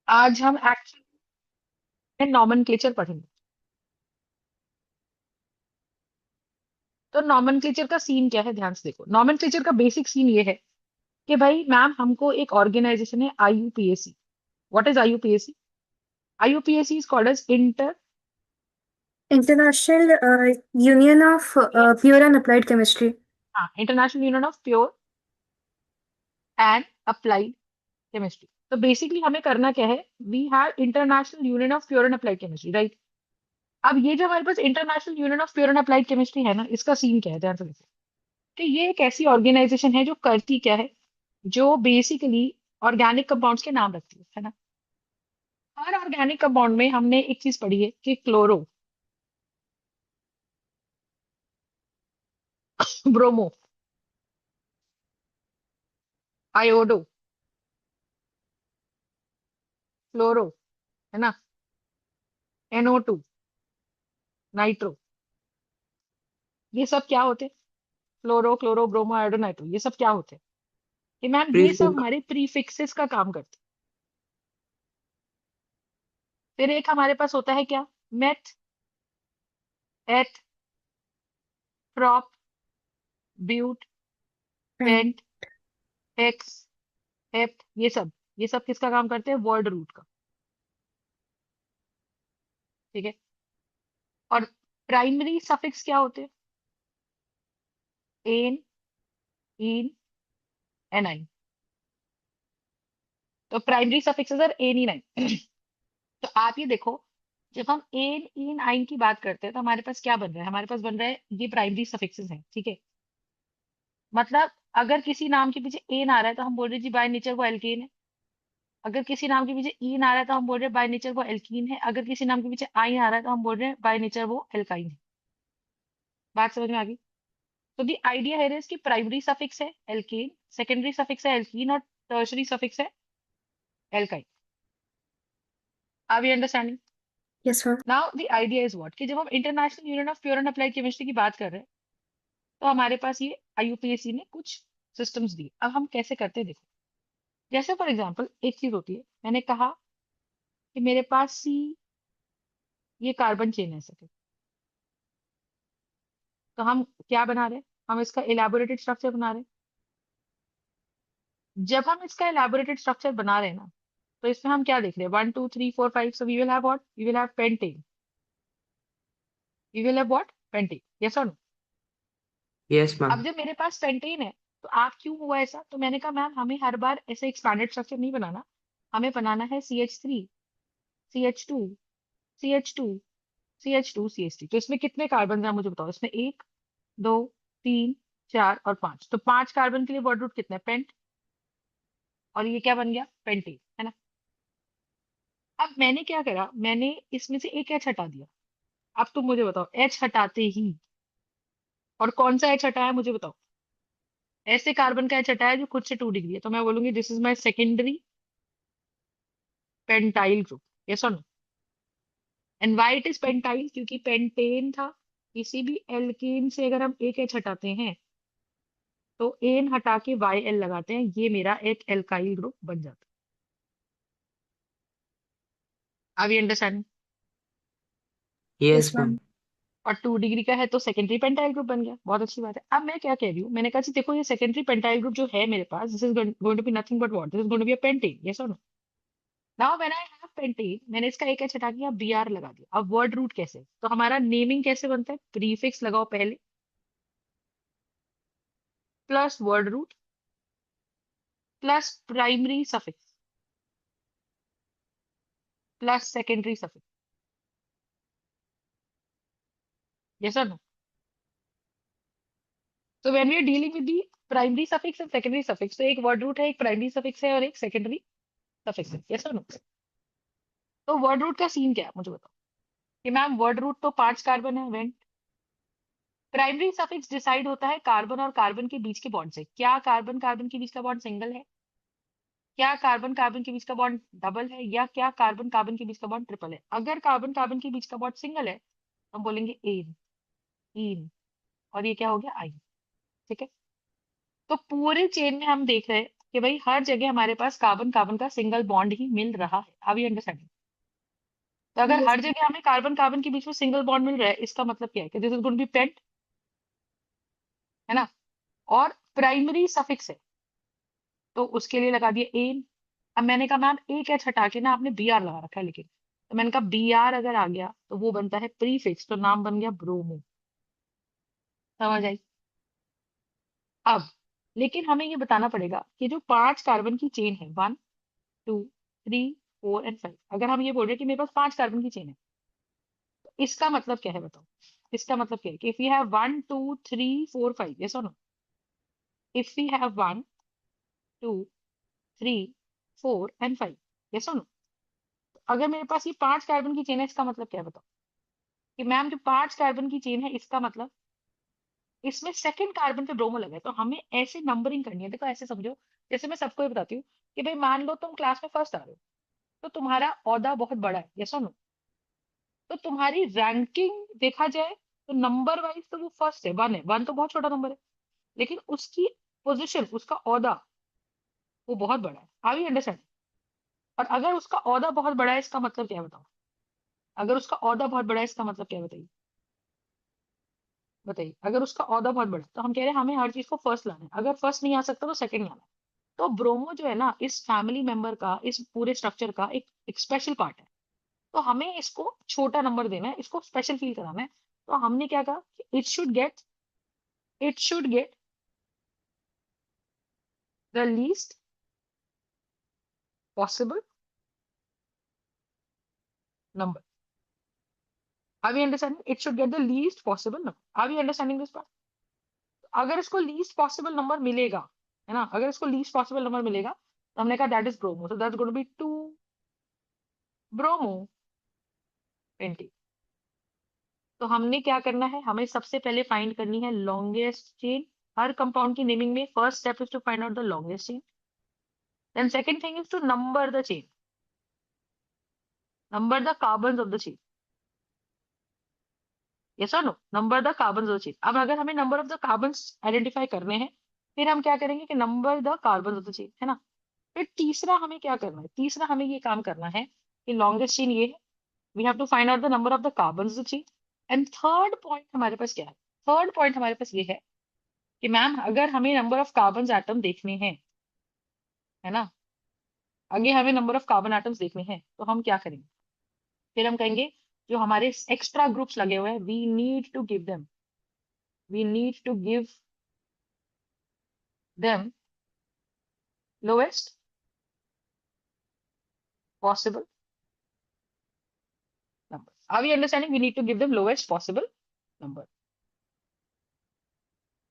आज हम actually nomenclature पढ़ेंगे। तो नॉमेनक्लेचर का सीन क्या है, ध्यान से देखो। नॉमेनक्लेचर का बेसिक सीन ये है कि भाई मैम, हमको एक ऑर्गेनाइजेशन है IUPAC. What is IUPAC? IUPAC is called as inter International Union of Pure and Applied Chemistry. International union of pure and applied Chemistry. तो बेसिकली हमें करना क्या है, we have International union of pure and applied Chemistry, right. अब ये जो हमारे पास International union of pure and applied Chemistry है ना, इसका सीन क्या है, ध्यान से देखो। कि ये एक ऐसी ऑर्गेनाइजेशन है जो करती क्या है, जो बेसिकली ऑर्गेनिक कंपाउंड्स के नाम रखती है ना। हर ऑर्गेनिक कंपाउंड में हमने एक चीज पढ़ी है कि क्लोरो, ब्रोमो, आयोडो, फ्लोरो, है ना, NO2, नाइट्रो, ये सब क्या होते हैं? फ्लोरो, क्लोरो, ब्रोमो, आयोडो, नाइट्रो, ये सब क्या होते हैं? कि मैम ये सब Prefix. हमारे प्रीफिक्सेस का काम करते हैं। फिर एक हमारे पास होता है क्या, meth, eth, prop, but, And pent, hex, hept, ये सब किसका काम करते हैं? वर्ड रूट का। ठीक है। और प्राइमरी सफिक्स क्या होते हैं? एन, इन, एनाइन। तो प्राइमरी सफिक्सेस आर एन, इन, आइन। तो आप ये देखो, जब हम एन, इन, आइन की बात करते हैं तो हमारे पास क्या बन रहा है? हमारे पास बन रहा है ये प्राइमरी सफिक्सेस हैं, ठीक है। मतलब अगर किसी नाम के पीछे एन आ रहा है तो हम बोल रहे हैं जी बाय नेचर वो एल्केन है। अगर किसी नाम के पीछे इन आ रहा है तो हम बोल रहे हैं बाय नेचर वो एल्कीन है। अगर किसी नाम के पीछे आइन आ रहा है तो हम बोल रहे हैं बाय नेचर वो एल्काइन है। बात समझ में आ गई? तो दी आइडिया है इसकी, प्राइमरी सफिक्स है एल्केन, सेकेंडरी सफिक्स है एल्कीन, और टर्शरी सफिक्स है alkyne. Are we understanding? yes, ma'am. Now the idea is what, कि जब हम international union of pure and applied chemistry की बात कर रहे हैं तो हमारे पास ये आईयूपीएसी ने कुछ सिस्टम्स दिए। अब हम कैसे करते हैं, देखो। जैसे फॉर एग्जांपल एक चीज होती है, मैंने कहा कि मेरे पास सी, ये कार्बन चेन है सके, तो हम क्या बना रहे हैं? हम इसका इलेबोरेटेड स्ट्रक्चर बना रहे हैं। जब हम इसका इलेबोरेटेड स्ट्रक्चर बना रहे हैं ना, तो इसमें हम क्या देख रहे हैं? 1 2 3 4 5, so we will have what, we will have pentane. We will have what, pentane, yes और नो? Yes, अब ma'am. जब मेरे पास पेंटेन है तो आप क्यों हुआ ऐसा? तो मैंने कहा मैम, हमें हर बार ऐसे एक्सपैंडेड स्ट्रक्चर नहीं बनाना, हमें बनाना है CH3, CH2, CH2, CH2, CH3। तो इसमें कितने कार्बन है मुझे बताओ? इसमें एक, दो, तीन, चार और पांच। तो पांच कार्बन के लिए वर्ड रूट कितना है? पेंट। और ये क्या बन गया? पेंटेन, है ना। अब मैंने क्या करा, मैंने इसमें से एक एच हटा दिया। अब तुम मुझे बताओ, एच हटाते ही, और कौन सा एच हटाया मुझे बताओ? ऐसे कार्बन का एच हटाया जो खुद से 2 डिग्री है, तो मैं बोलूंगी this is my secondary pentyl group, yes और no? And why it is pentyl? क्योंकि पेंटेन था। किसी भी एल्केन से अगर हम एक एच हटाते हैं तो एन हटा के YL लगाते हैं, ये मेरा एक एल्काइल ग्रुप बन जाता है। Are we understand? Yes, Yes, ma'am. ma'am. और 2 डिग्री का है तो सेकेंडरी पेंटाइल ग्रुप बन गया, बहुत अच्छी बात है। अब मैं क्या कह रही हूँ, मैंने कहा जी देखो, ये सेकेंडरी पेंटाइल ग्रुप जो है मेरे पास, this is going to be nothing but what, this is going to be a pentane, yes और no? Now when I have pentane, मैंने इसका एक एच हटा दिया, BR लगा दिया। अब वर्ड रूट कैसे? तो हमारा नेमिंग कैसे बनता है? प्रीफिक्स लगाओ पहले, plus word root, plus primary suffix, plus secondary suffix, yes और no? So when we are dealing with the primary suffix and secondary suffix, तो एक वर्ड रूट है, एक प्राइमरी सफिक्स है और एक सेकेंडरी सफिक्स है, यस और नो? तो वर्ड रूट का सीन क्या है मुझे बताओ। कि मैम वर्ड रूट तो 5 कार्बन है, वेंट। प्राइमरी सफिक्स डिसाइड होता है कार्बन और कार्बन के बीच के बॉन्ड से। क्या कार्बन कार्बन के बीच का बॉन्ड सिंगल है? क्या कार्बन कार्बन के बीच का बॉन्ड डबल है? या क्या कार्बन कार्बन के बीच का बॉन्ड ट्रिपल है? अगर कार्बन कार्बन के बीच का बॉन्ड सिंगल है, हम बोलेंगे एन, इन, और ये क्या हो गया? आइन। ठीक है। तो पूरे चेन में हम देख रहे हैं कि भाई हर जगह हमारे पास कार्बन कार्बन का सिंगल बॉन्ड ही मिल रहा है। Are we understanding? तो अगर Yes, हर जगह हमें कार्बन कार्बन के बीच में सिंगल बॉन्ड मिल रहा है, इसका मतलब क्या है कि this is going to be pent, है ना। और प्राइमरी सफिक्स है, तो उसके लिए लगा दिया एन। अब मैंने कहा मैम एक एच हटा के ना आपने बी आर लगा रखा है, लेकिन तो मैंने कहा बी आर अगर आ गया तो वो बनता है प्रीफिक्स, तो नाम बन गया ब्रोमो। समझ आई? अब लेकिन हमें ये बताना पड़ेगा कि जो 5 कार्बन की चेन है, 1 2 3 4 एंड 5, अगर हम ये बोल रहे हैं कि मेरे पास 5 कार्बन की चेन है, तो इसका मतलब क्या है बताओ? इसका मतलब क्या है कि इफ यू हैव 1 2 3 4 5, यस और no? If we have 1 2 3 4 and 5, yes और नो? अगर मेरे पास ये 5 कार्बन की चेन है, इसका मतलब क्या है बताओ? कि मैम जो 5 कार्बन की चेन है, इसका मतलब इसमें सेकंड कार्बन पे ब्रोमो लगा है, तो हमें ऐसे नंबरिंग करनी है। देखो ऐसे समझो, जैसे मैं सबको ये बताती हूँ कि भाई मान लो तुम क्लास में फर्स्ट आ रहे हो, तो तुम्हारा ओहदा बहुत बड़ा है, यस और नो? तो तुम्हारी रैंकिंग देखा जाए तो नंबर वाइज तो वो फर्स्ट है, 1 है, 1 तो बहुत छोटा नंबर है, लेकिन उसकी पोजीशन, उसका ओहदा वो बहुत बड़ा है। Are you understand? और अगर उसका ओहदा बहुत बड़ा है, इसका मतलब क्या है बताओ? अगर उसका ओहदा बहुत बड़ा है, इसका मतलब क्या है बताइए? बताइए, अगर उसका ओहदा बहुत बड़ा है, तो हम कह रहे हैं हमें हर चीज को फर्स्ट लाना है, अगर फर्स्ट नहीं आ सकता तो सेकंड लाना है। तो ब्रोमो जो है ना, इस फैमिली मेंबर का, इस पूरे स्ट्रक्चर का एक स्पेशल पार्ट है। तो हमें इसको छोटा नंबर देना है, इसको स्पेशल फील कराना है। तो हमने क्या कहा कि it should get the least possible number. Are we understanding? It should get the least possible number. Are we understanding this part? अगर इसको लीस्ट पॉसिबल नंबर मिलेगा, है ना, अगर इसको लीस्ट पॉसिबल नंबर मिलेगा, तो हमने कहा that is bromo, so that's going to be 2 bromo 20। तो हमने क्या करना है, हमें सबसे पहले फाइंड करनी है लॉन्गेस्ट चेन। हर कंपाउंड की नेमिंग में first step is to find out the longest chain, then second thing is to number the chain, number the carbons of the chain, yes और no? Number the carbons of the chain. अब अगर हमें number of the carbons identify करने हैं, फिर हम क्या करेंगे कि number the carbons of the chain, है ना। फिर तीसरा हमें क्या करना है, तीसरा हमें ये काम करना है कि लॉन्गेस्ट चेन ये है, we have to find out the number of the carbons of the chain. And third point हमारे पास क्या है? थर्ड पॉइंट हमारे पास ये है कि मैम अगर हमें नंबर ऑफ कार्बन एटम देखने हैं, है ना, आगे हमें नंबर ऑफ कार्बन एटम्स देखने हैं, तो हम क्या करेंगे? फिर हम कहेंगे जो हमारे एक्स्ट्रा ग्रुप्स लगे हुए हैं, we need to give them lowest possible number. Are we understanding? We need to give them lowest possible number.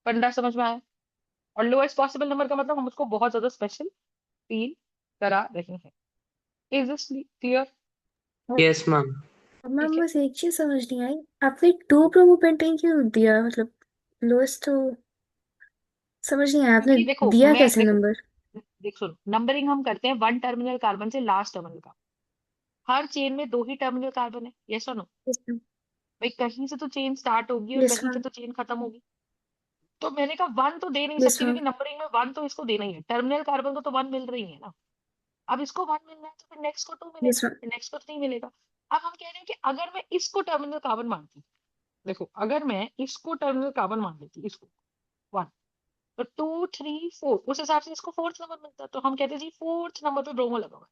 फंडा समझ में आया? और लोएस्ट पॉसिबल नंबर का मतलब हम उसको बहुत ज्यादा स्पेशल फील करा रहे हैं। Is this clear? Yes ma'am. अब मैम ठीक है। बस एक चीज समझ नहीं आई, आपने 2 प्रोमोपेंटेन क्यों दिया, मतलब लोएस्ट तो समझ नहीं आया, आपने क्योंकि देखो दिया मैं कैसे देखो नंबर? देख सुनो, नंबरिंग हम करते हैं वन टर्मिनल कार्बन से लास्ट टर्मिनल का। हर चेन में 2 ही टर्मिनल कार्बन है, यस और नो? Yes ma'am. भाई कहीं से तो चेन स्टार्ट होगी और यस कहीं से मैम। तो चेन खत्म होगी। तो मैंने कहा 1 तो दे नहीं यस सकती, मैम। क्योंकि नंबरिंग में 1 तो इसको देना ही है, टर्मिनल कार्बन को तो 1 मिल रही है ना। अब इसको 1 मिलना है तो फिर नेक्स्ट को 2 मिलेगा, यस मैम। फिर नेक्स्ट को 3 मिलेगा। अब हम कह रहे हैं कि अगर मैं इसको टर्मिनल कार्बन मानती, देखो अगर मैं इसको टर्मिनल कार्बन मान लेती, इसको 1, तो 2 3 4 उस हिसाब से इसको फोर्थ नंबर मिलता, तो हम कहते हैं जी फोर्थ नंबर पे ब्रोमो लगा हुआ है।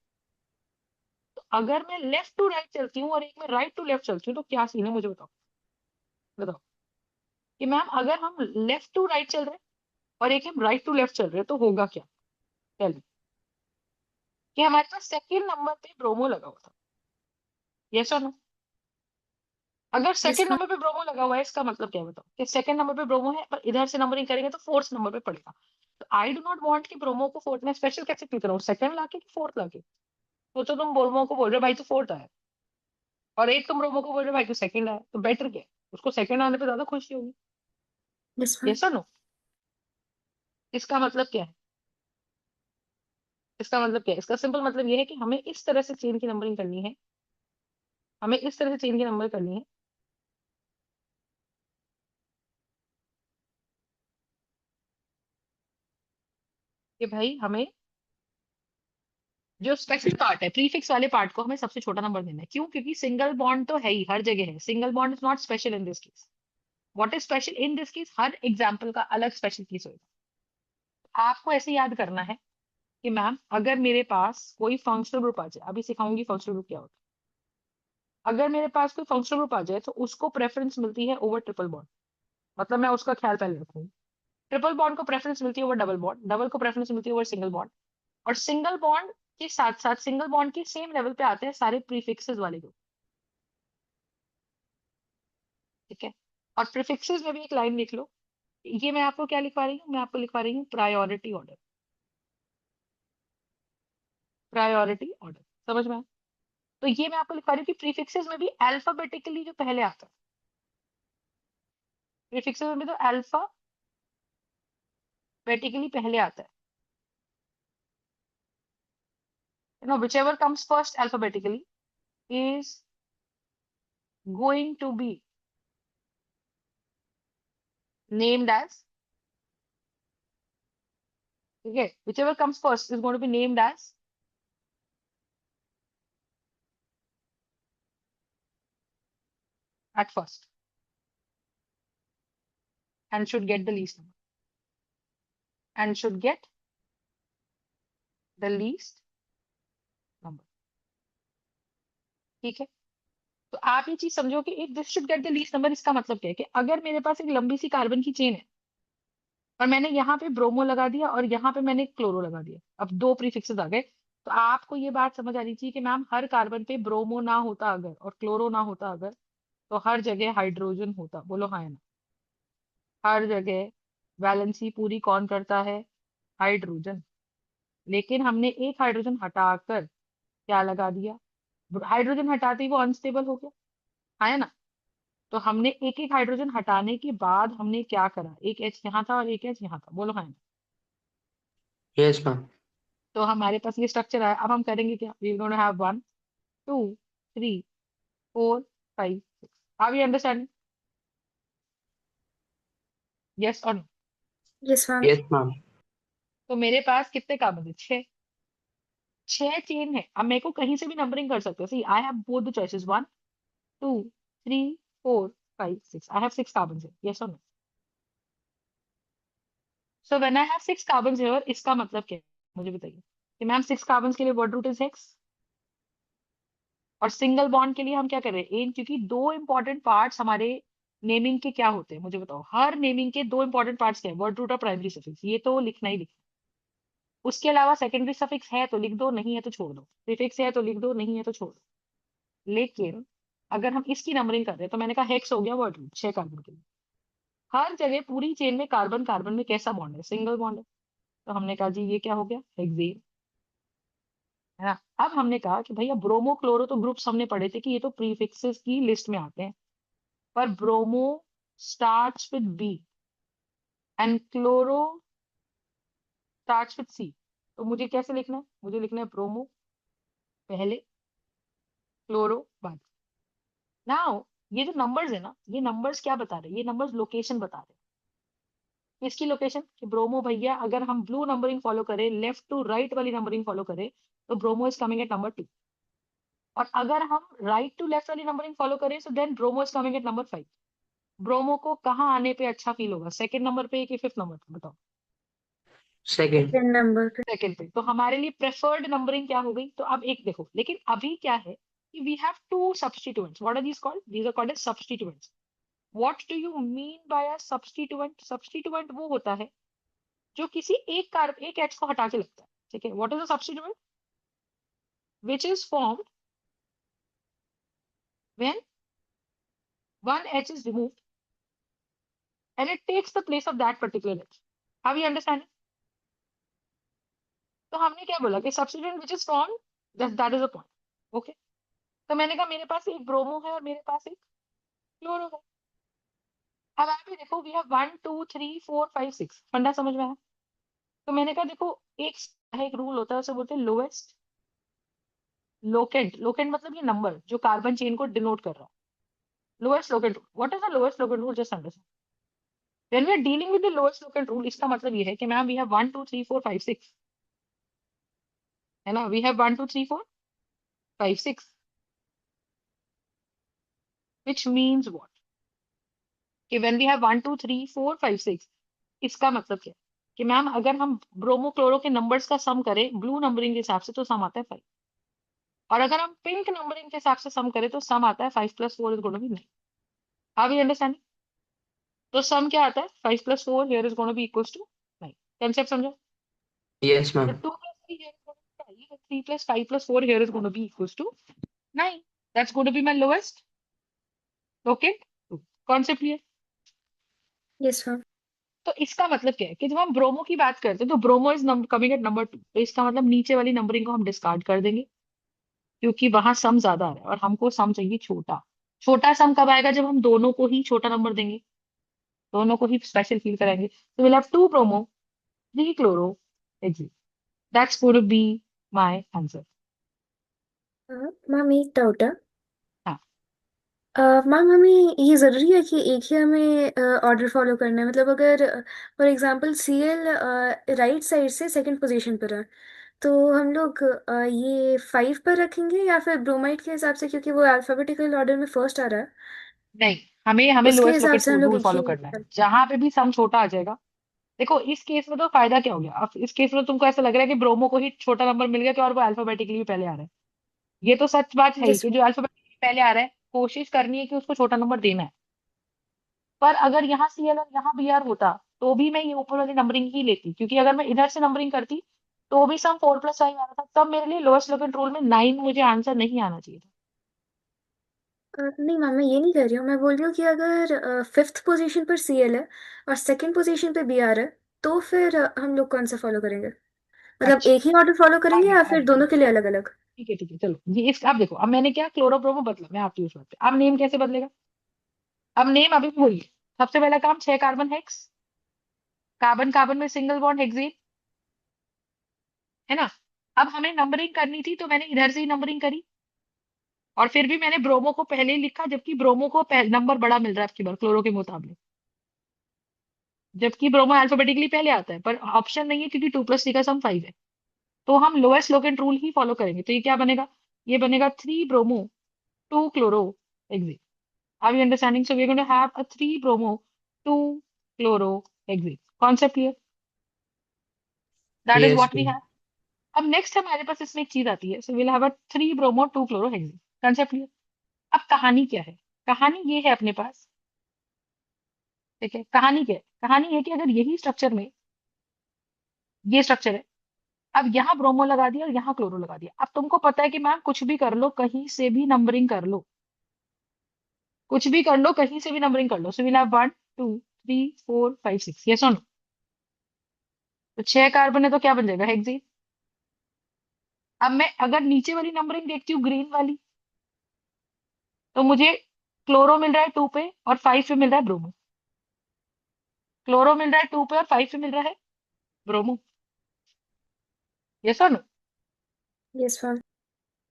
तो अगर मैं लेफ्ट टू राइट चलती हूँ और एक में राइट टू लेफ्ट चलती हूँ, तो क्या सीन है मुझे बताओ? बताओ कि मैम अगर हम लेफ्ट टू राइट चल रहे हैं और एक हम राइट टू लेफ्ट चल रहे हैं, तो होगा क्या? Tell me. कि हमारे पास सेकंड नंबर पे ब्रोमो लगा हुआ था, यस और नो? अगर यस सेकंड मैम। नंबर पे ब्रोमो लगा हुआ है, इसका मतलब क्या है बताओ? कि सेकंड नंबर पे ब्रोमो है, पर इधर से नंबरिंग करेंगे तो फोर्थ नंबर पे पड़ेगा। तो आई डू नॉट वांट कि ब्रोमो को फोर्थ में स्पेशल कैसे क्यों कराऊं, सेकंड लाके कि फोर्थ लाके? सोचो तुम ब्रोमो को बोल रहे हो भाई तू फोर्थ आया, और एक तुम ब्रोमो को बोल रहे हो भाई तू सेकंड आया, तो बेटर क्या है? उसको सेकंड आने पे ज्यादा खुशी होगी, यस मैम। यस और नो? इसका मतलब क्या है? इसका मतलब क्या है? इसका सिंपल मतलब ये है कि हमें इस तरह से चेन की नंबरिंग करनी है, हमें इस तरह से चेन की नंबर करनी है। कि भाई हमें जो स्पेशल पार्ट है, प्रीफिक्स वाले पार्ट को हमें सबसे छोटा नंबर देना है। क्यों? क्योंकि सिंगल बॉन्ड तो है ही, हर जगह है। Single bond is not special in this case. What is special in this case? Her example का अलग स्पेशल केस होगा। आपको ऐसे याद करना है कि मैम अगर मेरे पास कोई फंक्शनल ग्रुप आ जाए, अभी सिखाऊंगी फंक्शनल ग्रुप क्या होता है। अगर मेरे पास कोई फंक्शनल ग्रुप आ जाए तो उसको प्रेफरेंस मिलती है ओवर ट्रिपल बॉन्ड। मतलब मैं उसका ख्याल पहले रखूंगी। ट्रिपल बॉन्ड को प्रेफरेंस मिलती है ओवर डबल बॉन्ड, डबल को प्रेफरेंस मिलती है ओवर सिंगल बॉन्ड, और सिंगल बॉन्ड के साथ साथ सिंगल बॉन्ड के सेम लेवल पे आते हैं सारे प्रीफिक्सेस वाले ग्रुप। ठीक है। और प्रीफिक्सेस में भी एक लाइन लिख लो। ये मैं आपको क्या लिखवा रही हूँ? मैं आपको लिखवा रही हूँ प्रायोरिटी ऑर्डर। प्रायोरिटी ऑर्डर, समझ में आया? तो ये मैं आपको लिखवा रही हूँ कि प्रीफिक्सेस में भी अल्फाबेटिकली जो पहले आता है, प्रीफिक्सेस में भी तो अल्फाबेटिकली पहले आता है। whichever comes first alphabetically is going to be named as, ठीक है, whichever comes first is going to be named as at first and should get the least number, and should get the least number। ठीक है। तो आप ये चीज समझो कि if this should get the least number, इसका मतलब क्या है कि अगर मेरे पास एक लंबी सी कार्बन की चेन है और मैंने यहाँ पे ब्रोमो लगा दिया और यहाँ पे मैंने क्लोरो लगा दिया, अब दो प्रीफिक्सेस आ गए, तो आपको ये बात समझ आनी चाहिए कि मैम हर कार्बन पे ब्रोमो ना होता अगर और क्लोरो ना होता अगर, तो हर जगह हाइड्रोजन होता। बोलो हाँ या ना? हर जगह वैलेंसी पूरी कौन करता है? हाइड्रोजन। लेकिन हमने एक हाइड्रोजन हटाकर क्या लगा दिया? हाइड्रोजन हटाते ही वो अनस्टेबल हो गया, हाँ है ना? तो हमने एक एक हाइड्रोजन हटाने के बाद हमने क्या करा? एक एच यहाँ था और एक एच यहाँ था। बोलो हाँ है ना? Yes ma'am. तो हमारे पास ये स्ट्रक्चर आया। अब हम करेंगे क्या? We gonna have 1 2 3 4 5 6। Are we understanding? Yes और no? Yes ma'am. Yes ma'am. तो मेरे पास कितने कार्बन है? 6। 6 चेन है। अब मेरे को कहीं से भी नंबरिंग कर सकते हो। See I have both the choices, 1 2 3 4 5 6। I have 6 carbon है। यस और no? So when I have 6 carbon here, इसका मतलब क्या है? मुझे बताइए कि मैम 6 कार्बन के लिए वर्ड रूट इज 6, और सिंगल बॉन्ड के लिए हम क्या कर रहे हैं? एन। क्योंकि दो इंपॉर्टेंट पार्ट्स हमारे नेमिंग के क्या होते हैं मुझे बताओ? हर नेमिंग के दो इंपॉर्टेंट पार्ट्स क्या है? वर्ड रूट और प्राइमरी सफिक्स। ये तो लिखना ही लिखना। उसके अलावा सेकेंडरी सफिक्स है तो लिख दो, नहीं है तो छोड़ दो। प्रीफिक्स है तो लिख दो, नहीं है तो छोड़ दो। लेकिन अगर हम इसकी नंबरिंग कर रहे हैं तो मैंने कहा हेक्स हो गया वर्ड रूट 6 कार्बन के लिए। हर जगह पूरी चेन में कार्बन कार्बन में कैसा बॉन्ड है? सिंगल बॉन्ड है। तो हमने कहा जी ये क्या हो गया? हेक्सेन, है ना? अब हमने कहा कि भैया ब्रोमो क्लोरो तो ग्रुप्स हमने पढ़े थे कि ये तो प्रीफिक्सेस की लिस्ट में आते हैं, पर bromo starts with B and chloro starts with C। तो मुझे कैसे लिखना है? मुझे लिखना है ब्रोमो पहले, क्लोरो बाद। नाउ ये जो नंबर्स है ना, ये नंबर्स क्या बता रहे हैं? ये नंबर्स लोकेशन बता रहे हैं। किसकी लोकेशन? कि ब्रोमो भैया अगर हम ब्लू नंबरिंग फॉलो करें, लेफ्ट टू राइट वाली नंबरिंग फॉलो करें, तो bromo is coming at number 2। और अगर हम राइट टू लेफ्ट वाली नंबरिंग फॉलो करें, तो then bromo is coming at number 5। Bromo को कहाँ आने पे अच्छा फील होगा? सेकंड नंबर पे कि फिफ्थ नंबर पे? बताओ। सेकंड। सेकंड नंबर पे। सेकंड पे। तो हमारे लिए प्रेफर्ड नंबरिंग क्या हो गई? तो अब एक देखो, लेकिन अभी क्या है कि we have to substituents. What are these called? These are called as substituents. What do you mean by a substituent? Substituent वो होता है जो किसी एक कार्ब एक एच को हटा के लगता है। ठीक है। What is a substituent? Which is formed when one H is removed and it takes the place of that particular H। Have you understand? तो हमने क्या बोला कि substituent which is formed, that is a point. Okay. तो मैंने कहा मेरे पास एक ब्रोमो है और मेरे पास एक क्लोरो है। अब आप ये देखो, वी हैव 1 2 3 4 5 6। फंडा समझ में आया? तो मैंने कहा देखो, एक रूल होता है, उसे बोलते हैं लोएस्ट लोकेंट। लोकेंट मतलब ये नंबर जो कार्बन चेन को डिनोट कर रहा है। Lowest locant rule. What is the lowest locant rule? Just understand. When we are dealing with the lowest locant rule, इसका मतलब ये है कि मैम we have 1 2 3 4 5 6 है ना, we have 1 2 3 4 5 6, which means what, कि when we have 1 2 3 4 5 6, इसका मतलब क्या है कि मैम अगर हम ब्रोमो क्लोरो के नंबर्स का सम करें ब्लू नंबरिंग के हिसाब से तो सम आता है 5, और अगर हम पिंक नंबरिंग के हिसाब से सम करें तो सम आता है 5 + 4 is gonna be 9। Are we understanding? तो सम क्या आता है, 5 + 4 here is gonna be equals to 9। Concept समझो? Yes, तो ma'am. 2 + 3 here is going to be 5, 3 + 5 + 4 here is going to be equals to 9. That's going to be my lowest. Okay? Concept clear? Yes ma'am. तो इसका मतलब क्या है कि जब हम ब्रोमो की बात करते हैं तो bromo is coming at number 2, तो इसका मतलब नीचे वाली नंबरिंग को हम डिस्कार्ड कर देंगे क्योंकि वहां सम ज्यादा आ रहा है और हमको सम चाहिए छोटा। छोटा सम कब आएगा, जब हम दोनों को ही छोटा नंबर देंगे, दोनों को ही स्पेशल फील कराएंगे। तो will have 2 bromo 3 chloro exit. That's going to be my answer. Ma'am एक डाउट है। हाँ, मैम हमें ये ज़रूरी है कि एक ही हमें ऑर्डर फॉलो करना है, मतलब अगर for example CL right side से सेकंड पोजीशन पर है तो हम लोग ये 5 पर रखेंगे या फिर ब्रोमाइड के हिसाब से, क्योंकि वो अल्फाबेटिकल ऑर्डर में फर्स्ट आ रहा है, नहीं, हमें हमें उसके लोएस्ट हिसाब लोकेट से हम लोग रूल एक फॉलो ही। करना है, जहां पे भी सम छोटा आ जाएगा। देखो इस केस में तो फायदा क्या हो गया, अब इस केस में तुमको ऐसा लग रहा है कि ब्रोमो को ही छोटा नंबर मिल गया कि और वो अल्फाबेटिकली भी पहले आ रहा है। ये तो सच बात है ही यस कि जो अल्फाबेटिकली पहले आ रहा है कोशिश करनी है कि उसको छोटा नंबर देना है। पर अगर यहाँ सीएल और यहाँ बीआर होता तो भी मैं ये ऊपर वाली नंबरिंग ही लेती, क्योंकि अगर मैं इधर से नंबरिंग करती तो भी सम 4 + 5 आ रहा था, तब मेरे लिए लोएस्ट लोकेट रूल में 9 मुझे आंसर नहीं आना चाहिए था। नहीं मैम, मैं ये नहीं कर रही हूँ। मैं बोल रही हूँ कि अगर फिफ्थ पोजीशन पर सीएल है और सेकंड पोजीशन पे बीआर है तो फिर हम लोग कौन सा फॉलो करेंगे, मतलब अच्छा, एक ही ऑर्डर फॉलो अब करेंगे या देखो, फिर दोनों के लिए अलग अलग? ठीक है चलो ये इस, अब देखो अब मैंने क्या क्लोरोब्रोमो बदला, मैं आती हूँ उस बात पे। अब नेम कैसे बदलेगा? अब नेम अभी भी वही है। सबसे पहला काम 6 कार्बन हेक्स, कार्बन कार्बन में सिंगल बॉन्ड हेक्सेन, है ना। अब हमें नंबरिंग करनी थी तो मैंने इधर से ही नंबरिंग करी, और फिर भी मैंने ब्रोमो को पहले ही लिखा, जबकि ब्रोमो को नंबर बड़ा मिल रहा है आपकी बार क्लोरो के मुकाबले, जबकि ब्रोमो अल्फाबेटिकली पहले आता है, पर ऑप्शन नहीं है क्योंकि 2 + 3 का सम 5 है। तो हम लोएस्ट लोकेंट रूल ही फॉलो करेंगे। तो ये क्या बनेगा, ये बनेगा 3 bromo 2 chloro exit. Are you understanding? So we are going to have a 3 bromo 2 chloro exit. Concept clear? That is Yes, what we ma'am. Have. अब नेक्स्ट हमारे पास इसमें एक चीज आती है, so will have a 3 bromo 2 chloro exit. Concept clear? अब कहानी क्या है, कहानी ये है अपने पास, ठीक है। कहानी क्या है, कहानी ये कि अगर यही स्ट्रक्चर में ये स्ट्रक्चर है, अब यहाँ ब्रोमो लगा दिया और यहाँ क्लोरो लगा दिया। अब तुमको पता है कि मैम कुछ भी कर लो, कहीं से भी नंबरिंग कर लो, कुछ भी कर लो, कहीं से भी नंबरिंग कर लो। सो विल हैव 1 2 3 4 5 6, यस और नो? तो 6 कार्बन है तो क्या बन जाएगा, हेक्सेन। अब मैं अगर नीचे वाली नंबरिंग देखती हूँ ग्रीन वाली, तो मुझे क्लोरो मिल रहा है 2 पे और 5 पे मिल रहा है ब्रोमो। क्लोरो मिल रहा है 2 पे और 5 पे मिल रहा है ब्रोमो, यस और नो? Yes ma'am.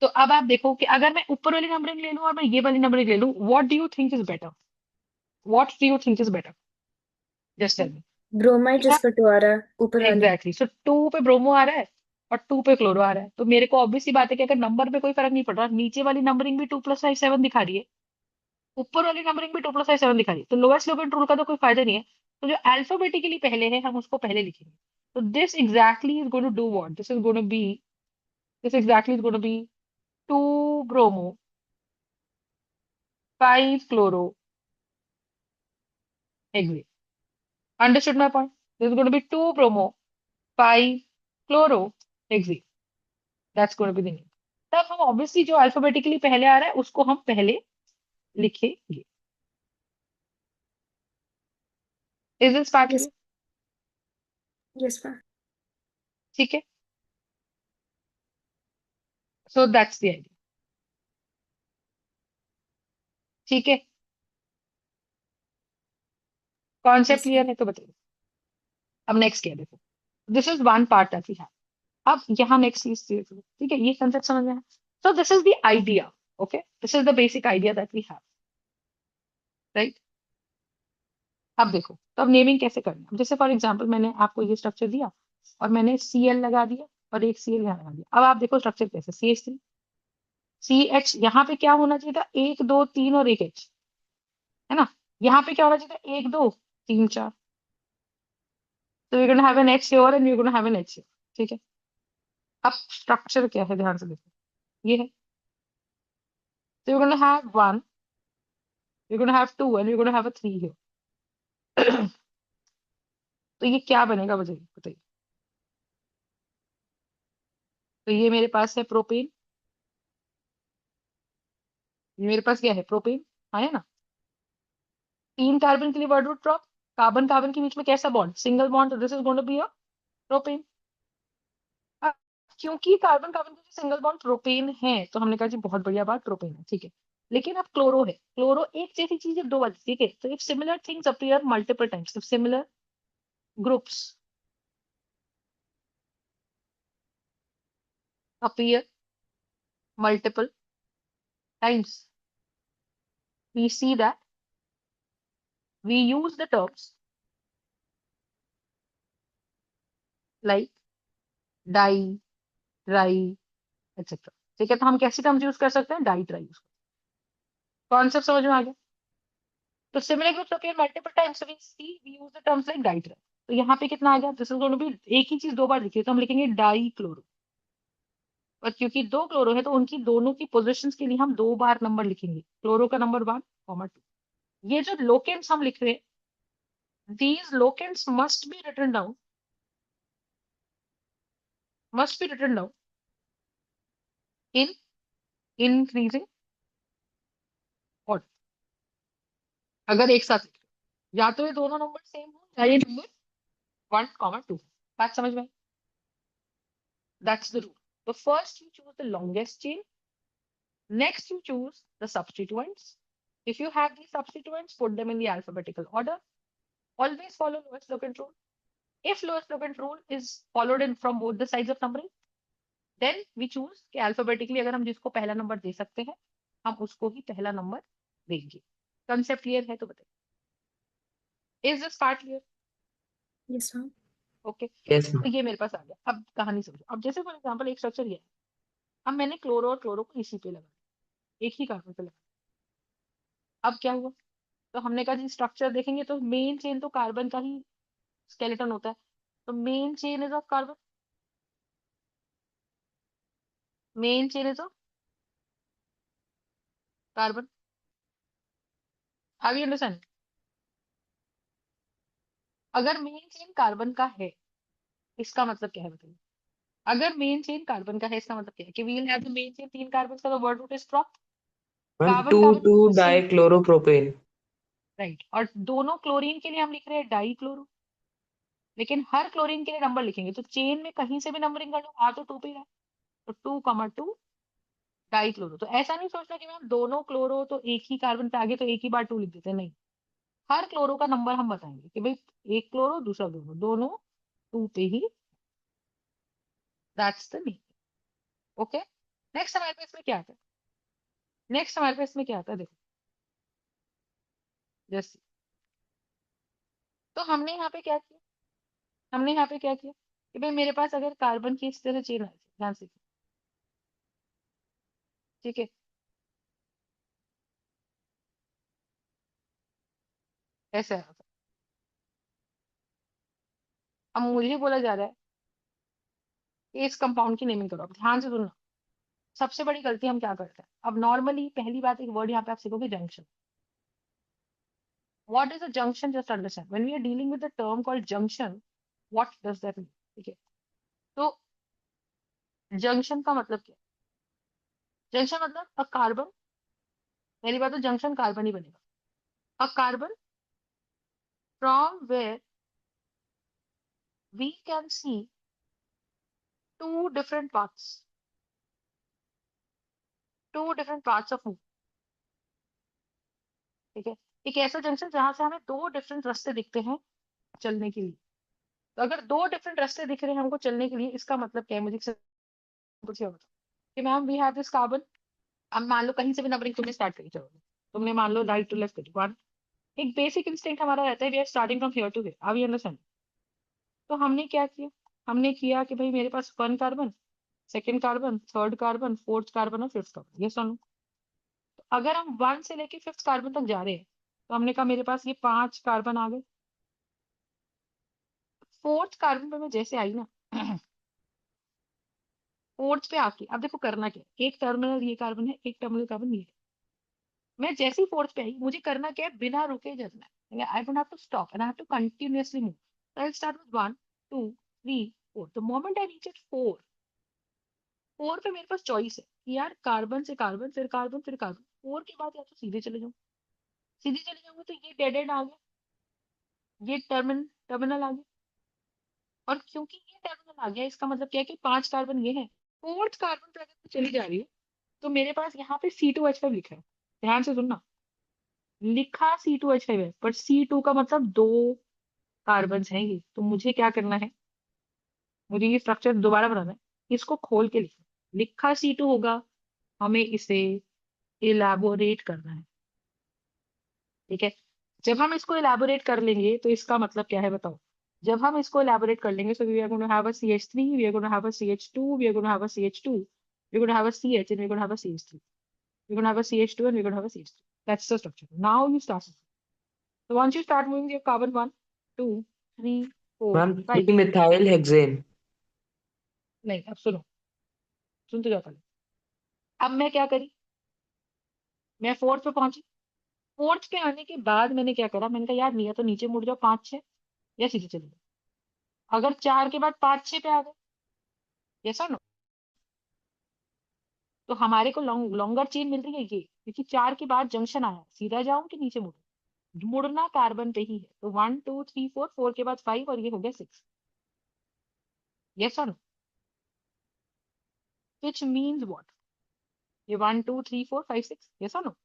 तो अब आप देखो कि अगर मैं ऊपर वाली नंबरिंग ले लूं और मैं ये वाली नंबरिंग ले लूं, what do you think is better? What do you think is better? Just tell me. Bromide जिस पर टू आ रहा है ऊपर वाली। एग्जैक्टली, सो 2 पे ब्रोमो आ रहा है और 2 पे क्लोरो आ रहा है, तो मेरे को ऑब्वियस सी बात है कि अगर नंबर पे कोई फर्क नहीं पड़ रहा, नीचे वाली नंबरिंग भी 2 + 5 7 दिखा रही है, ऊपर वाली नंबरिंग भी 2 + 5 7 दिखा रही है, तो लोएस्ट लोकेंट रूल का तो कोई फायदा नहीं है। तो जो अल्फाबेटिकली पहले है हम उसको पहले लिखेंगे। तो this exactly is going to do what, this is going to be, this exactly is going to be 2 bromo 5 chloro exit. Understood my point? This is going to be 2 bromo 5 chloro exit. That's going to be the name. तब हम obviously जो alphabetically पहले आ रहा है उसको हम पहले लिखेंगे। Is this part yes. Clear? Yes ma'am. ठीक है, सो दैट्स द आइडिया। ठीक है, कॉन्सेप्ट यस मैम। क्लियर है तो बताइए। अब नेक्स्ट क्या है, देखो this is one part that we have. अब यहाँ नेक्स्ट चीज देखो, ठीक है, ये कंसेप्ट समझ में आया। So this is the idea, okay, this is the basic idea that we have, right. अब देखो, तो अब नेमिंग कैसे करना है। जैसे फॉर एग्जांपल मैंने आपको ये स्ट्रक्चर दिया और मैंने Cl लगा दिया और एक Cl यहाँ लगा दिया। अब आप देखो स्ट्रक्चर कैसे, CH3 CH, यहाँ पे क्या होना चाहिए था, 1 2 3 और एक H, है ना। यहाँ पे क्या होना चाहिए था, 1 2 3 4। तो we gonna have an H here and we gonna have an H here, ठीक है। अब स्ट्रक्चर क्या है, ध्यान से देखो, ये है। So you're going to have 1, you're going to have 2 and you're going to have a 3 here. तो ये क्या बनेगा बताइए। तो ये मेरे पास है प्रोपेन, ये मेरे पास क्या है, प्रोपेन, हाँ है ना। 3 कार्बन के लिए word root drop, carbon carbon के बीच में कैसा बॉन्ड, सिंगल बॉन्ड, तो this is going to be a propane. क्योंकि कार्बन कार्बन के बीच सिंगल बॉन्ड प्रोपेन है, तो हमने कहा जी बहुत बढ़िया बात, प्रोपेन है, ठीक है। लेकिन अब क्लोरो है, क्लोरो एक जैसी चीज है दो बार, ठीक है। तो if similar things appear multiple times, if similar groups appear multiple times, we see that we use the terms like di, tri, etc. ठीक है, तो हम कैसे टर्म्स यूज कर सकते हैं, डाई ट्राई यूज। कॉन्सेप्ट समझ में आ गया। तो similar groups appear multiple times, we see we use the terms like di tri. तो यहाँ पे कितना आ गया, this is going to be, एक ही चीज दो बार लिखी है तो हम लिखेंगे डाई क्लोरो। और क्योंकि दो क्लोरो है तो उनकी दोनों की पोजिशंस के लिए हम दो बार नंबर लिखेंगे, क्लोरो का नंबर 1, 2। ये जो लोकेंट्स हम लिख रहे हैं, these locants must be written down in increasing order। अगर एक साथ लिख रहे हो, या तो ये दोनों नंबर सेम हो या ये नंबर 1, 2। बात समझ में आई? That's the rule। So first you choose the longest chain, next you choose the substituents। If you have these substituents, put them in the alphabetical order। Always follow lowest locant rule। If lowest locant rule is followed in from both the sides of numbering, then we choose कि alphabetically अगर हम जिसको पहला number दे सकते हैं हम उसको ही पहला नंबर देंगे। कंसेप्ट क्लियर है तो बताइए, is this part clear? Yes ma'am. Okay. Yes, तो ma'am. ये मेरे पास आ गया, अब कहानी समझो। अब जैसे फॉर एग्जांपल एक स्ट्रक्चर ये है, अब मैंने क्लोरो और क्लोरो को इसी पे लगा, एक ही कार्बन पे लगा। अब क्या हुआ, तो हमने कहा जी स्ट्रक्चर देखेंगे तो मेन चेन तो कार्बन का ही स्केलेटन होता है। तो main chain is of carbon, main chain is of carbon. Are you understand? अगर मेन चेन कार्बन का है, इसका मतलब क्या है बताइए। अगर मेन चेन कार्बन का है इसका मतलब क्या है कि we will have the main chain 3 carbon का, तो word root is prop, Ma'am, carbon carbon 2 same, dichloropropane। Right. और दोनों क्लोरीन के लिए हम लिख रहे हैं डाई क्लोरो, लेकिन हर क्लोरीन के लिए नंबर लिखेंगे तो चेन में कहीं से भी नंबरिंग कर लो, आ तो 2 पे ही रहा है। तो 2, 2 डाई क्लोरो। तो ऐसा नहीं सोचना कि मैम दोनों क्लोरो तो एक ही कार्बन पे आगे तो एक ही बार 2 लिख देते हैं, नहीं। हर क्लोरो का नंबर हम बताएंगे कि भाई एक क्लोरो दूसरा क्लोरो दोनों 2 पे ही, that's the mean. Okay. Next हमारे पास में क्या आता है, नेक्स्ट हमारे पास में क्या आता है देखो, जैसे तो हमने यहाँ पे क्या किया, हमने यहाँ पे क्या किया कि भाई मेरे पास अगर कार्बन की इस तरह चेन आ जाए, ध्यान से, ठीक है, ऐसा है। अब मुझे बोला जा रहा है कि इस कंपाउंड की नेमिंग करो। अब ध्यान से सुनना, सबसे बड़ी गलती हम क्या करते हैं। अब नॉर्मली पहली बात, एक वर्ड यहाँ पे आप सीखोगे, junction. What is a junction, just understand when we are dealing with the term called junction, what does that mean, ठीक है। तो जंक्शन का मतलब क्या है, जंक्शन मतलब अ कार्बन, पहली बात तो जंक्शन कार्बन ही बनेगा, a carbon from where we can see two different parts, two different parts of move, ठीक है। एक ऐसा जंक्शन जहां से हमें दो डिफरेंट रास्ते दिखते हैं चलने के लिए। तो अगर दो डिफरेंट रास्ते दिख रहे हैं हमको चलने के लिए, इसका मतलब क्या है, मुझे कुछ ये बताओ कि ma'am we have this carbon. अब मान लो कहीं से भी नंबरिंग तुमने स्टार्ट करी, चलो तुमने मान लो राइट टू लेफ्ट करी, 1 एक बेसिक इंस्टिंक्ट हमारा रहता है, we are starting from here to here, are you understand? तो हमने क्या किया, हमने किया कि भाई मेरे पास 1 carbon, 2nd carbon, 3rd carbon, 4th carbon और 5th कार्बन, ये सुनो। तो अगर हम 1 से लेके 5th कार्बन तक जा रहे हैं, तो हमने कहा मेरे पास ये 5 कार्बन आ गए। 4th कार्बन पे मैं जैसे आई ना, 4th पे आके अब देखो करना क्या है, एक टर्मिनल ये कार्बन है, एक टर्मिनल कार्बन ये है। मैं जैसे ही 4th पे आई, मुझे करना क्या है, बिना रुके चलना है। I don't have to stop and I have to continuously move. I start with 1 2 3 4। The moment I reach at 4, 4 पे मेरे पास चॉइस है कि यार कार्बन से कार्बन, फिर कार्बन, फिर कार्बन। 4 के बाद या तो सीधे चले जाऊं, सीधे चले जाऊंगा तो ये डेड एंड आ गया, ये टर्मिनल आ गया। और क्योंकि ये टर्मिनल आ गया, इसका मतलब क्या है कि 5 कार्बन ये है। 4th कार्बन पे अगर मैं चली जा रही हूँ, तो मेरे पास यहाँ पे C2H5 लिखा है। ध्यान से सुनना, लिखा C2H5 है, पर C2 का मतलब 2 कार्बन है ये। तो मुझे क्या करना है, मुझे ये स्ट्रक्चर दोबारा बनाना है, इसको खोल के लिखना। लिखा C2 होगा, हमें इसे इलैबोरेट करना है। ठीक है, जब हम इसको इलैबोरेट कर लेंगे तो इसका मतलब क्या है बताओ। जब हम इसको इलैबोरेट कर लेंगे, so we are going to have a CH3, we are going to have a CH2, we are going to have a CH2, we're going to have a CH, and we're going to have a CH3. We're going to have a CH2 and we're going to have a CH3. That's the structure. Now you start. So once you start moving your carbon 1 2 3 4 ma'am 5, 3 methyl hexane. नहीं अब सुनो, सुन तो जाओ पहले। अब मैं क्या करी, मैं 4th पे पहुंची। 4th पे आने के बाद मैंने क्या करा, मैंने कहा यार या तो नीचे मुड़ जाओ 5 6, या सीधे चले जाओ। अगर 4 के बाद 5 6 पे आ गए, यस और नो, तो हमारे को लॉन्गर चेन मिल रही है ये, क्योंकि 4 के बाद जंक्शन आया। सीधा जाऊं कि नीचे मुड़ूं, मुड़ना कार्बन पे ही है। तो 1 2 3 4, 4 के बाद 5 और ये हो गया 6, यस और नो। विच मीन्स व्हाट, ये 1 2 3 4 5 6, यस और नो।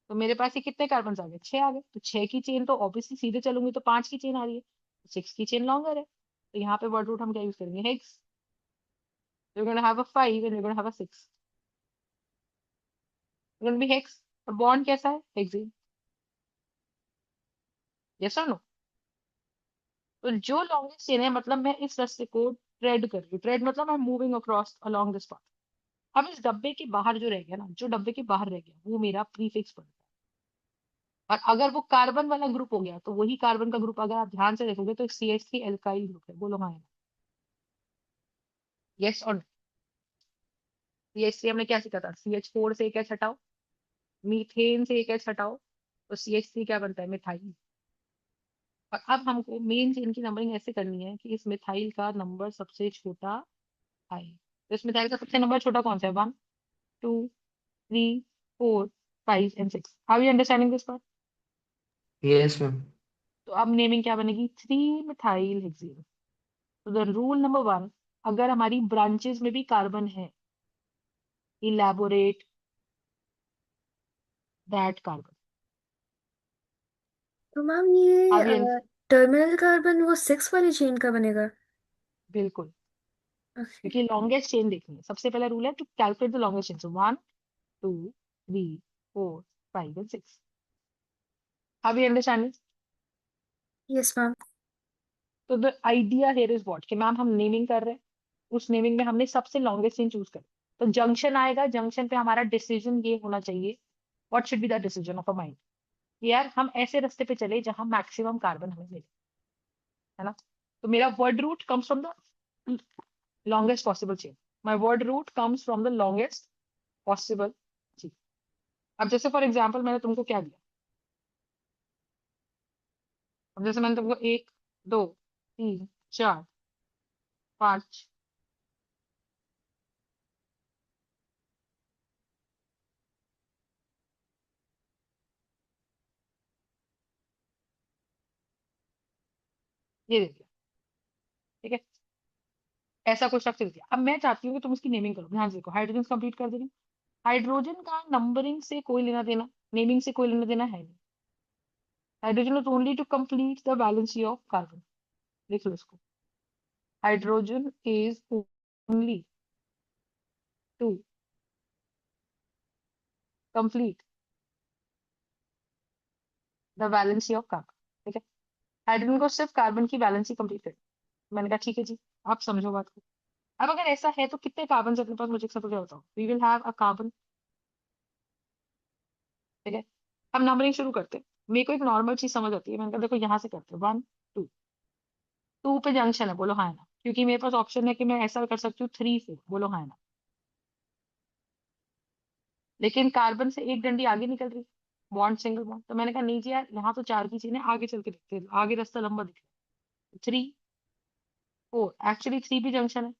तो मेरे पास ये कितने कार्बन आ गए, 6 आ गए। तो 6 की चेन तो ऑब्वियसली सीधे चलूंगी तो 5 की चेन आ रही है, 6 की चेन लॉन्गर है। तो यहाँ पे वर्ड रूट हम क्या यूज करेंगे, hex. we're going to have a 5 and we're going to have a 6, we're going to be hex। और बॉन्ड कैसा है, हेक्सेन, यस और नो। तो जो लॉन्गेस्ट चेन है, मतलब मैं इस रास्ते को ट्रेड कर रही हूँ। ट्रेड मतलब I am moving across along this path. अब इस डब्बे के बाहर जो रह गया ना, जो डब्बे के बाहर रह गया, वो मेरा प्रीफिक्स बनता है। और अगर वो कार्बन वाला ग्रुप हो गया, तो वही कार्बन का ग्रुप अगर आप ध्यान से देखोगे तो CH3 एल्काइल ग्रुप है। बोलो हाँ, यस और नो। CH3 हमने क्या सीखा था, CH4 से एक एच हटाओ, मीथेन से एक एच हटाओ, तो CH3 क्या बनता है, मिथाइल। और अब हमको मेन चेन की नंबरिंग ऐसे करनी है कि इस मिथाइल का नंबर सबसे छोटा आए। तो इस मिथाइल का सबसे नंबर छोटा कौन सा है, 1 2 3 4 5 and 6। How you understanding this part? Yes ma'am. तो अब नेमिंग क्या बनेगी, 3 मिथाइल हेक्सेन। तो द रूल नंबर 1, अगर हमारी ब्रांचेस में भी कार्बन है, इलैबोरेट दैट कार्बन। तो मैम ये हाउ यू, टर्मिनल कार्बन वो 6 वाली चेन का बनेगा? बिल्कुल, ओके। क्योंकि लॉन्गेस्ट चेन देखनी है। सबसे पहला रूल है to calculate the longest chain, so 1 2 3 4 5 and 6। How you understanding? Yes ma'am. तो the idea here is what, कि मैम हम नेमिंग कर रहे हैं, उस नेमिंग में हमने सबसे लॉन्गेस्ट चेन चूज कर। तो जंक्शन आएगा, जंक्शन पे हमारा डिसीजन ये होना चाहिए, what should be the decision of a mind, यार हम ऐसे रास्ते पे चले जहां मैक्सिमम कार्बन हमें मिले, है ना। तो मेरा word root comes from the longest possible chain. My word root comes from the longest possible chain. अब जैसे फॉर एग्जाम्पल मैंने तुमको क्या दिया, अब जैसे मैंने तुमको 1 2 3 4 5, ये दे दिया, ठीक है। ऐसा कुछ स्ट्रक्चर दिया। अब मैं चाहती हूँ कि तुम इसकी नेमिंग करो। ध्यान से देखो, हाइड्रोजन कंप्लीट कर दे रही हूँ। हाइड्रोजन का नंबरिंग से कोई लेना देना, नेमिंग से कोई लेना देना है नहीं। Hydrogen is only to complete the valency of carbon. लिख लो इसको, hydrogen is only to complete the valency of carbon. ठीक है, हाइड्रोजन को सिर्फ कार्बन की वैलेंसी कंप्लीट कर। मैंने कहा ठीक है जी, आप समझो बात को। अब अगर ऐसा है तो कितने कार्बन अपने पास, मुझे सब बताओ। We will have a carbon. ठीक है, अब नंबरिंग शुरू करते हैं। मेरे को एक नॉर्मल चीज समझ आती है, मैंने कहा देखो यहाँ से करते हैं। 1 2, 2 पे जंक्शन है, बोलो हाँ है ना, क्योंकि मेरे पास ऑप्शन है कि मैं ऐसा कर सकती हूँ 3 4, बोलो हाँ है ना। लेकिन कार्बन से एक डंडी आगे निकल रही, बॉन्ड सिंगल बॉन्ड। तो मैंने कहा नहीं जी यार, यहाँ तो 4 की चेन है, आगे चल के देखते हैं, आगे रास्ता लंबा दिख रहा है। 3 4, एक्चुअली 3 भी जंक्शन है,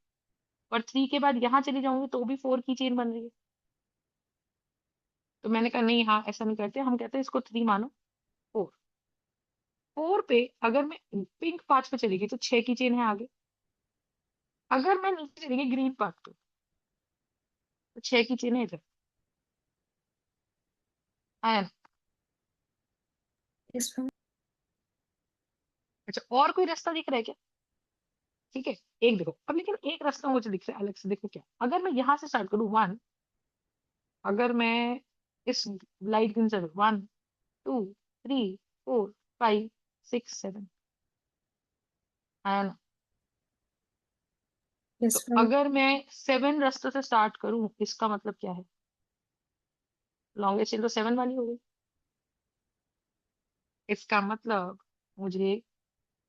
और 3 के बाद यहाँ चली जाऊंगी तो भी 4 की चेन बन रही है। तो मैंने कहा नहीं, हाँ ऐसा नहीं करते, हम कहते हैं इसको 3 मानो। 4, 4 पे अगर मैं पिंक पाथ पे चली गई तो 6 की चेन है आगे। अगर मैं नीचे चली गई ग्रीन पाथ पे तो 6 की चेन है इधर। आया ना? Yes ma'am. अच्छा, और कोई रास्ता दिख रहा है क्या? ठीक है, एक देखो अब, लेकिन एक रास्ता मुझे दिख रहा है अलग से। देखो क्या, अगर मैं यहाँ से स्टार्ट करूँ 1, अगर मैं इस लाइट ग्रीन से 1 2 3 4 5 6 7, आया ना? तो यस मैम। अगर मैं 7 रास्तों से स्टार्ट करूं, इसका मतलब क्या है? लॉन्गेस्ट चेन तो 7 वाली हो गई। इसका मतलब मुझे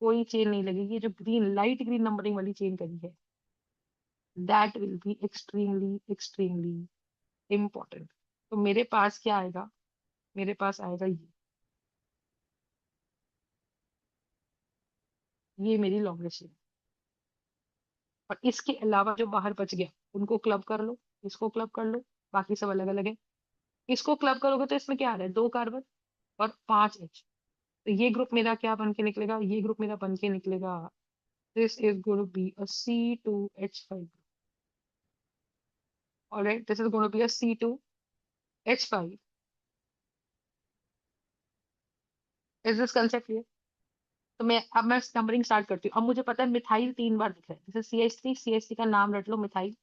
कोई चेन नहीं लगेगी जो ग्रीन, लाइट ग्रीन नंबरिंग वाली चेन करी है। That will be extremely extremely important. तो मेरे पास क्या आएगा? मेरे पास आएगा ये मेरी लॉन्गेस्ट चेन। और इसके अलावा जो बाहर बच गया उनको क्लब कर लो, इसको क्लब कर लो, बाकी सब अलग अलग है। इसको क्लब करोगे तो इसमें क्या आ रहा है? 2 कार्बन और 5 H। तो ये ग्रुप मेरा क्या बन के निकलेगा? ये ग्रुप मेरा बन के निकलेगा, this is going to be a C2H5 group. All right, this is going to be a C2H5. Is this concept clear? तो मैं नंबरिंग स्टार्ट करती हूँ। अब मुझे पता है मिथाइल 3 बार दिख रहा है, जैसे CH3, CH3 का नाम रट लो, मिथाइल,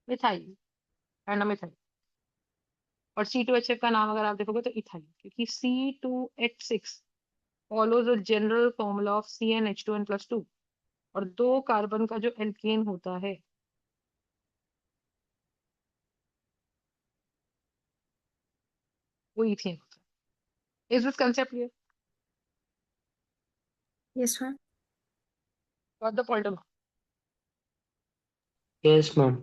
मिथाइल एंड मिथाइल। और C2H5 का नाम अगर आप देखोगे तो इथाइल, क्योंकि C2H6 follows a general formula of CnH2n+2। और 2 कार्बन का जो एल्केन होता है वो इथेन होता है। Is this concept clear? Yes ma'am. Got the point? Yes, ma'am.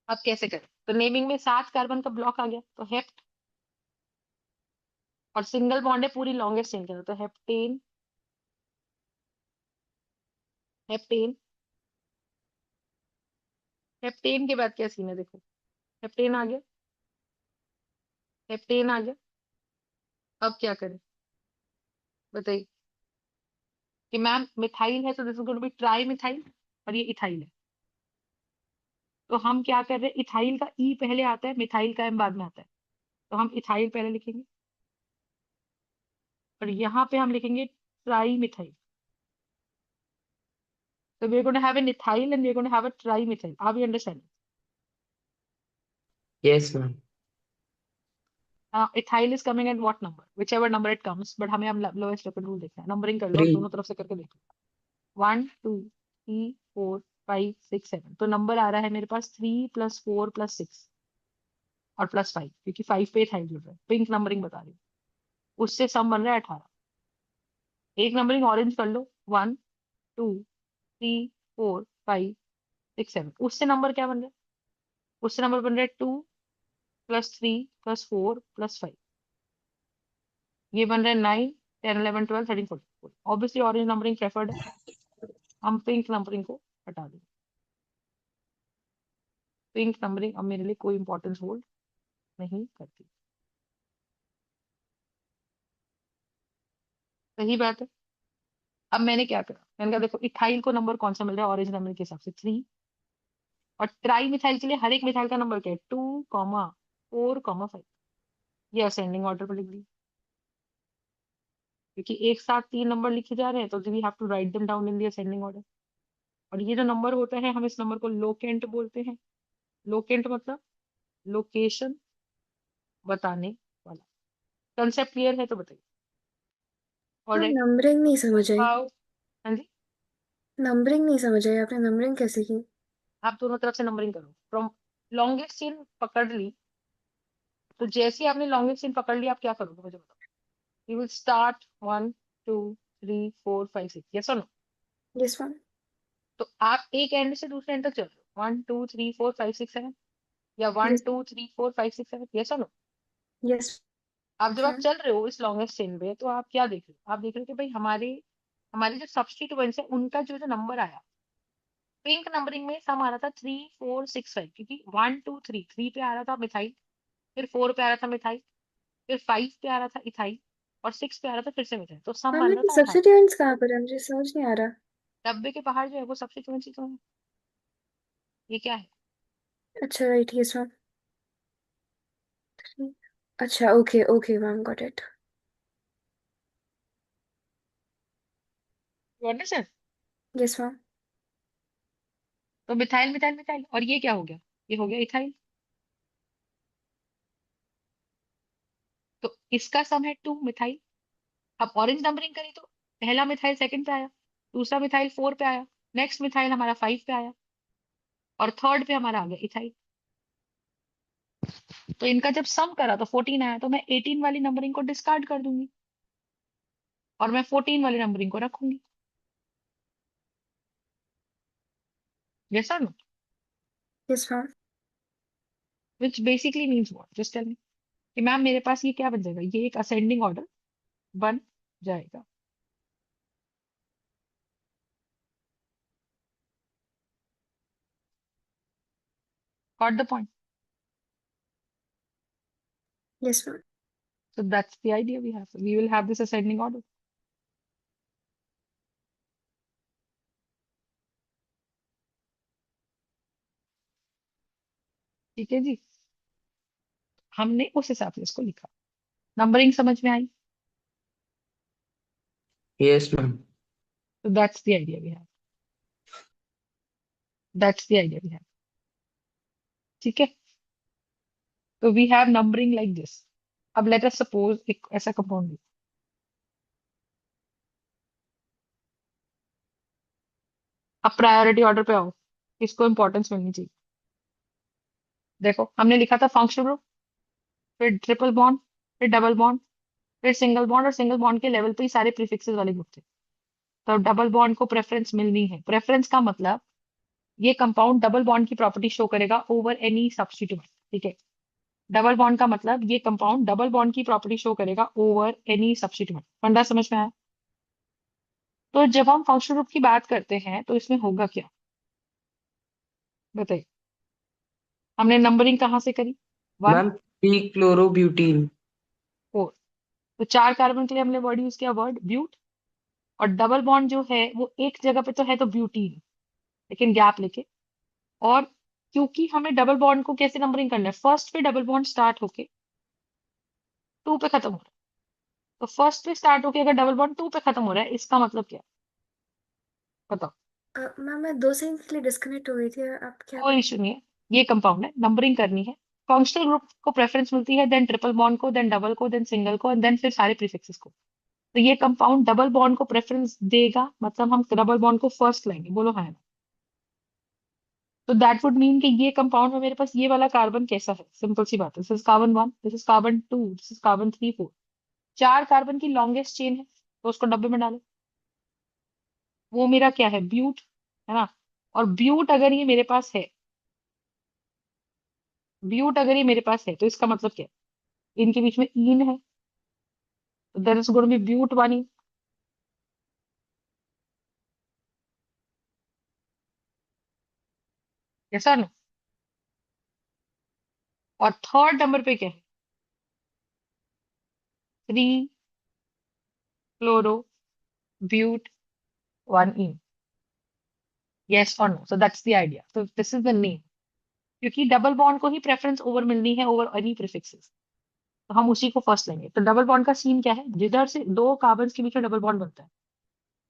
अब कैसे करें? तो नेमिंग में 7 कार्बन का ब्लॉक आ गया, तो हेप्ट, और सिंगल बॉन्ड है पूरी लॉन्गेस्ट चेन के अंदर, तो हेप्टेन, हेप्टेन। हेप्टेन के बाद क्या सीन है देखो, हेप्टेन आ गया, हेप्टेन आ गया। अब क्या करें बताइए? कि मैम मिथाइल है तो this is going to be tri methyl, और ये इथाइल है। तो हम क्या कर रहे हैं, इथाइल का ई पहले आता है, मिथाइल का एम बाद में आता है। तो हम इथाइल पहले लिखेंगे, और यहाँ पे हम लिखेंगे tri methyl. So we're going to have an ethyl and we're going to have a trimethyl. Are we understanding? Yes, ma'am. Ethyl is coming at what number? Whichever number it comes. But हमें हम lowest rapid rule देखना है। Numbering कर लो, अब 3. दोनों तरफ से करके देख लो। 1 2 3 4 5 6 7। तो नंबर आ रहा है मेरे पास 3 + 4 + 6 और +5, क्योंकि 5 पे ethyl जुड़ रहा है। पिंक नंबरिंग बता रही हूँ, उससे सम बन रहा है 18। एक नंबरिंग ऑरेंज कर लो, 1 2 3 4 5 6 7। उससे नंबर क्या बन रहा है? उससे नंबर बन रहा है 2 + 3 + 4 + 5। ये बन रहा है 9 10 11 12 13 14। ऑब्वियसली ऑरेंज नंबरिंग प्रेफर्ड है, हम पिंक नंबरिंग को हटा देंगे। पिंक नंबरिंग अब मेरे लिए कोई इंपॉर्टेंस होल्ड नहीं करती। सही बात है। अब मैंने क्या करा, मैंने कहा देखो इथाइल को नंबर कौन सा मिल रहा है ऑरेंज नंबर के हिसाब से? 3। और ट्राई मिथाइल के लिए हर एक मिथाइल का नंबर क्या है? 2 4 5। ये असेंडिंग ऑर्डर पर लिख दी, क्योंकि एक साथ 3 नंबर लिखे जा रहे हैं, तो we have to write them down in the ascending order. और ये जो नंबर होता है, हम इस नंबर को लोकेंट बोलते हैं। लोकेंट मतलब लोकेशन बताने वाला। कंसेप्ट क्लियर है तो बताइए। हाँ, ऑलराइट, नंबरिंग नहीं समझ आई। हाउ? हाँ जी, नंबरिंग नहीं समझ आई, आपने नंबरिंग कैसे की? आप दोनों तरफ से नंबरिंग करो। फ्रॉम लॉन्गेस्ट चेन पकड़ ली, तो जैसे ही आपने लॉन्गेस्ट चेन पकड़ ली, आप क्या करोगे मुझे बताओ। यू विल स्टार्ट 1 2 3 4 5 6, यस और नो? Yes ma'am. तो आप एक एंड से दूसरे एंड तक चल रहे हो, 1 2 3 4 5 6 7, या 1 यस 2 3 4 5 6 7, यस और नो? यस आप जब आप मैम। चल रहे हो इस लॉन्गेस्ट चेन पे, तो आप क्या देख रहे हो? आप देख रहे हो कि भाई हमारे हमारे जो सब्स्टिट्यूएंट्स है उनका जो जो नंबर आया, पिंक नंबरिंग में सम आ रहा था 3 4 6 5, क्योंकि 1 2 3 3 पे आ रहा था मिथाइल, फिर 4 पे आ रहा था मिथाइल, फिर 5 पे आ रहा था इथाइल, और 6 पे आ रहा था फिर से मिथाइल, तो सम मैम बन रहा लेकिन था 18। सब्स्टिट्यूएंट्स कहाँ पर है, मुझे समझ नहीं आ रहा। डब्बे के बाहर जो है वो सब्स्टिट्यूएंट्स ही तो है। ये क्या है? अच्छा राइट, यस मैम। अच्छा okay okay ma'am, got it. You understand? Yes ma'am. तो मिथाइल मिथाइल मिथाइल, और ये क्या हो गया? ये हो गया इथाइल। तो इसका सम है 2 मिथाइल। अब ऑरेंज नंबरिंग करें तो पहला मिथाइल सेकंड पे आया, दूसरा मिथाइल 4 पे आया, नेक्स्ट मिथाइल हमारा 5 पे आया, और थर्ड पे हमारा आ गया इथाइल। तो इनका जब सम करा तो 14 आया, तो मैं 18 वाली नंबरिंग को डिस्कार्ड कर दूंगी और मैं 14 वाली नंबरिंग को रखूंगी। यस और no? Yes ma'am. Which basically means what, just tell me कि मैम मेरे पास ये क्या बन जाएगा, ये एक असेंडिंग ऑर्डर बन जाएगा। Got the point? Yes ma'am. So that's the idea we have. We will have this ascending order. ठीक है जी, हमने उस हिसाब से इसको लिखा। नंबरिंग समझ में आई? Yes, ma'am. So that's the idea we have. That's the idea we have. ठीक है, तो we have numbering like this. अब let us suppose एक ऐसा कंपाउंड ली। अब प्रायोरिटी ऑर्डर पे आओ, इसको इंपॉर्टेंस मिलनी चाहिए। देखो हमने लिखा था फंक्शनल ग्रुप, फिर ट्रिपल बॉन्ड, फिर डबल बॉन्ड, फिर सिंगल बॉन्ड, और सिंगल बॉन्ड के लेवल पे ही सारे प्रीफिक्सेस वाले ग्रुप थे। तो डबल बॉन्ड को प्रेफरेंस मिलनी है। प्रेफरेंस का मतलब ये कंपाउंड डबल बॉन्ड की प्रॉपर्टी शो करेगा ओवर एनी सब्स्टिट्यूट। ठीक है, डबल बॉन्ड का मतलब ये कंपाउंड डबल बॉन्ड की प्रॉपर्टी शो करेगा ओवर एनी सब्स्टिट्यूट। फंडा समझ में आया? तो जब हम फंक्शनल ग्रुप की बात करते हैं तो इसमें होगा क्या, बताइए। हमने नंबरिंग कहाँ से करी? 1 Ma'am, trichlorobutene. 4। तो 4 कार्बन के लिए हमने वर्ड यूज किया, वर्ड ब्यूट। और डबल बॉन्ड जो है वो एक जगह पे तो है, तो ब्यूटीन, लेकिन गैप लेके। और क्योंकि हमें डबल बॉन्ड को कैसे नंबरिंग करना है, फर्स्ट पे डबल बॉन्ड स्टार्ट होके 2 पे खत्म हो रहा है। तो फर्स्ट पे स्टार्ट होके अगर डबल बॉन्ड 2 पे खत्म हो रहा है, इसका मतलब क्या है, बताओ। मैम मैं 2 सेकंड के लिए डिस्कनेक्ट हो गई थी, आप क्या कोई इशू नहीं है, ये कंपाउंड है, नंबरिंग करनी है। फंक्शनल ग्रुप को प्रेफरेंस मिलती है, देन ट्रिपल बॉन्ड को, देन डबल को, देन सिंगल को, एंड देन फिर सारे प्रीफिक्सेस को। तो ये कंपाउंड डबल बॉन्ड को प्रेफरेंस देगा, मतलब हम डबल बॉन्ड को फर्स्ट लेंगे, बोलो हाँ। तो दैट वुड मीन कि ये कंपाउंड में मेरे पास ये वाला कार्बन कैसा है, सिंपल सी बात है, this is carbon 1, this is carbon 2, this is carbon 3 4। 4 carbon की लॉन्गेस्ट चेन है, तो उसको डब्बे में डालो। वो मेरा क्या है, ब्यूट, है ना? और ब्यूट अगर ये मेरे पास है, ब्यूट अगर ये मेरे पास है, तो इसका मतलब क्या है, इनके बीच में ईन है, तो there is going to be but 1 ene. ऐसा ना? और थर्ड नंबर पे क्या है, 3 क्लोरो ब्यूट 1 ईन। यस और no? So that's the idea, तो दिस इज द नेम। क्योंकि डबल बॉन्ड को ही प्रेफरेंस ओवर मिलनी है ओवर एनी प्रीफिक्सेस, तो हम उसी को फर्स्ट लेंगे। तो डबल बॉन्ड का सीन क्या है, जिधर से दो कार्बन के बीच में डबल बॉन्ड बनता है,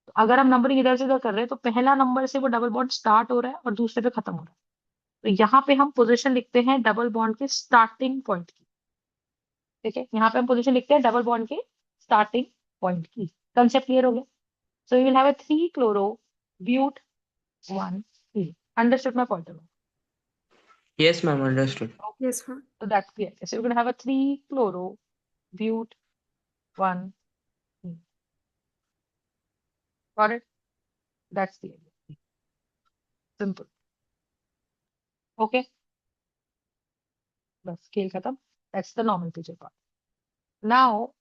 तो अगर हम नंबरिंग इधर से इधर कर रहे हैं, तो पहला नंबर से वो डबल बॉन्ड स्टार्ट हो रहा है और दूसरे पे खत्म हो रहा है। तो यहाँ पे हम पोजीशन लिखते हैं डबल बॉन्ड के स्टार्टिंग पॉइंट की। ठीक है, यहाँ पे हम पोजीशन लिखते हैं डबल बॉन्ड के स्टार्टिंग पॉइंट की। कंसेप्ट क्लियर हो गया? So we will have a 3 chloro but 1 3। Understood my point? Yes, ma'am. Understood. Yes ma'am. So that's clear. So we're going to have a 3 chloro but 1 3. Got it? That's the idea. Simple. Okay. Bas, scale khatam. That's the nomenclature part. Now